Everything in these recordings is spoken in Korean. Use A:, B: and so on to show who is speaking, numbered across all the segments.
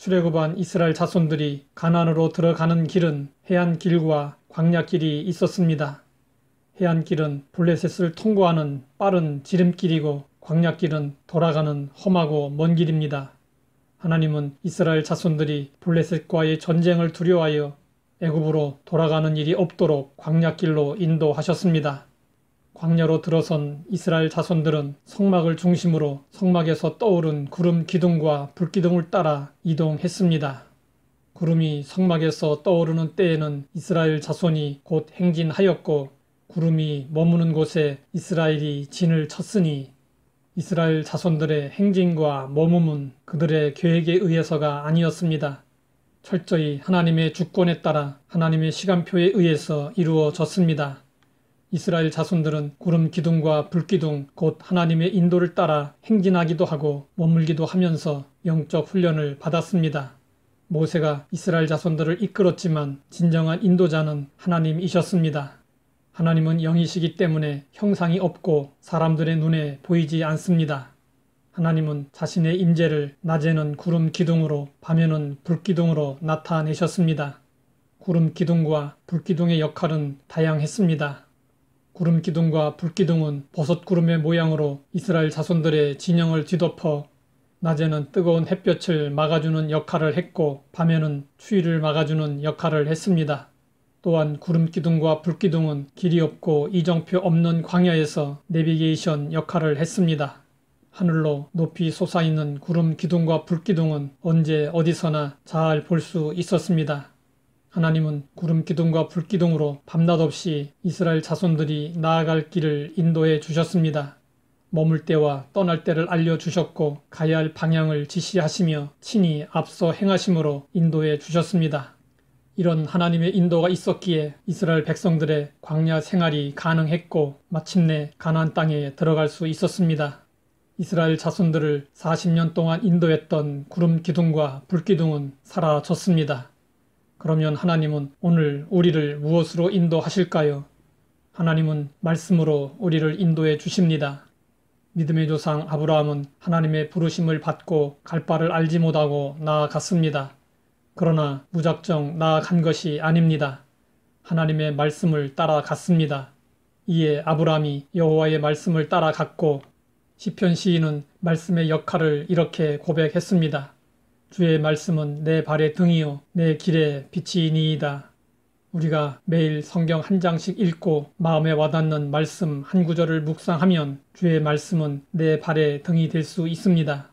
A: 출애굽한 이스라엘 자손들이 가나안으로 들어가는 길은 해안길과 광야길이 있었습니다. 해안길은 블레셋을 통과하는 빠른 지름길이고 광야길은 돌아가는 험하고 먼 길입니다. 하나님은 이스라엘 자손들이 블레셋과의 전쟁을 두려워하여 애굽으로 돌아가는 일이 없도록 광야길로 인도하셨습니다. 광야로 들어선 이스라엘 자손들은 성막을 중심으로 성막에서 떠오른 구름 기둥과 불기둥을 따라 이동했습니다. 구름이 성막에서 떠오르는 때에는 이스라엘 자손이 곧 행진하였고 구름이 머무는 곳에 이스라엘이 진을 쳤으니 이스라엘 자손들의 행진과 머금은 그들의 계획에 의해서가 아니었습니다. 철저히 하나님의 주권에 따라 하나님의 시간표에 의해서 이루어졌습니다. 이스라엘 자손들은 구름 기둥과 불기둥 곧 하나님의 인도를 따라 행진하기도 하고 머물기도 하면서 영적 훈련을 받았습니다. 모세가 이스라엘 자손들을 이끌었지만 진정한 인도자는 하나님이셨습니다. 하나님은 영이시기 때문에 형상이 없고 사람들의 눈에 보이지 않습니다. 하나님은 자신의 임재를 낮에는 구름 기둥으로 밤에는 불기둥으로 나타내셨습니다. 구름 기둥과 불기둥의 역할은 다양했습니다. 구름 기둥과 불기둥은 버섯 구름의 모양으로 이스라엘 자손들의 진영을 뒤덮어 낮에는 뜨거운 햇볕을 막아주는 역할을 했고 밤에는 추위를 막아주는 역할을 했습니다. 또한 구름 기둥과 불기둥은 길이 없고 이정표 없는 광야에서 내비게이션 역할을 했습니다. 하늘로 높이 솟아있는 구름 기둥과 불기둥은 언제 어디서나 잘 볼 수 있었습니다. 하나님은 구름 기둥과 불기둥으로 밤낮 없이 이스라엘 자손들이 나아갈 길을 인도해 주셨습니다. 머물 때와 떠날 때를 알려주셨고 가야 할 방향을 지시하시며 친히 앞서 행하심으로 인도해 주셨습니다. 이런 하나님의 인도가 있었기에 이스라엘 백성들의 광야 생활이 가능했고 마침내 가나안 땅에 들어갈 수 있었습니다. 이스라엘 자손들을 40년 동안 인도했던 구름 기둥과 불기둥은 사라졌습니다. 그러면 하나님은 오늘 우리를 무엇으로 인도하실까요? 하나님은 말씀으로 우리를 인도해 주십니다. 믿음의 조상 아브라함은 하나님의 부르심을 받고 갈 바를 알지 못하고 나아갔습니다. 그러나 무작정 나아간 것이 아닙니다. 하나님의 말씀을 따라갔습니다. 이에 아브라함이 여호와의 말씀을 따라갔고 시편 시인은 말씀의 역할을 이렇게 고백했습니다. 주의 말씀은 내 발의 등이요 내 길의 빛이니이다. 우리가 매일 성경 한 장씩 읽고 마음에 와닿는 말씀 한 구절을 묵상하면 주의 말씀은 내 발의 등이 될 수 있습니다.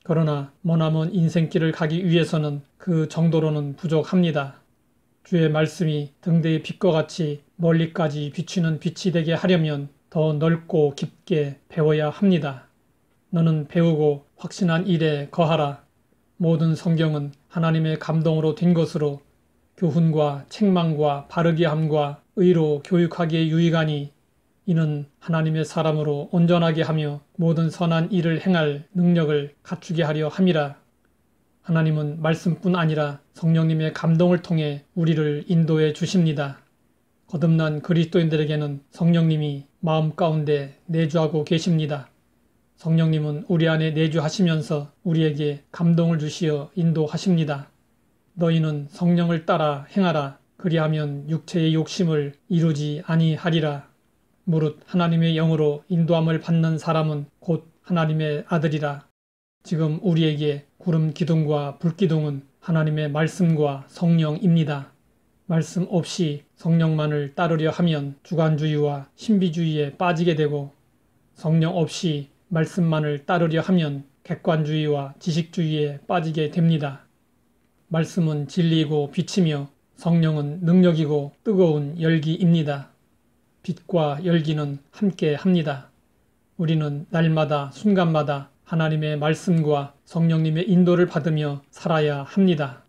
A: 그러나 머나먼 인생길을 가기 위해서는 그 정도로는 부족합니다. 주의 말씀이 등대의 빛과 같이 멀리까지 비추는 빛이 되게 하려면 더 넓고 깊게 배워야 합니다. 너는 배우고 확신한 일에 거하라. 모든 성경은 하나님의 감동으로 된 것으로 교훈과 책망과 바르게 함과 의로 교육하기에 유익하니 이는 하나님의 사람으로 온전하게 하며 모든 선한 일을 행할 능력을 갖추게 하려 함이라. 하나님은 말씀뿐 아니라 성령님의 감동을 통해 우리를 인도해 주십니다. 거듭난 그리스도인들에게는 성령님이 마음 가운데 내주하고 계십니다. 성령님은 우리 안에 내주하시면서 우리에게 감동을 주시어 인도하십니다. 너희는 성령을 따라 행하라. 그리하면 육체의 욕심을 이루지 아니하리라. 무릇 하나님의 영으로 인도함을 받는 사람은 곧 하나님의 아들이라. 지금 우리에게 구름 기둥과 불기둥은 하나님의 말씀과 성령입니다. 말씀 없이 성령만을 따르려 하면 주관주의와 신비주의에 빠지게 되고 성령 없이 말씀만을 따르려 하면 객관주의와 지식주의에 빠지게 됩니다. 말씀은 진리이고 빛이며 성령은 능력이고 뜨거운 열기입니다. 빛과 열기는 함께 합니다. 우리는 날마다 순간마다 하나님의 말씀과 성령님의 인도를 받으며 살아야 합니다.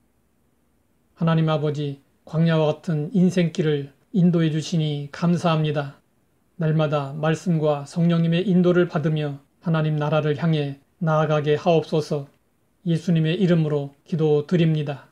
A: 하나님 아버지, 광야와 같은 인생길을 인도해 주시니 감사합니다. 날마다 말씀과 성령님의 인도를 받으며 하나님 나라를 향해 나아가게 하옵소서. 예수님의 이름으로 기도드립니다.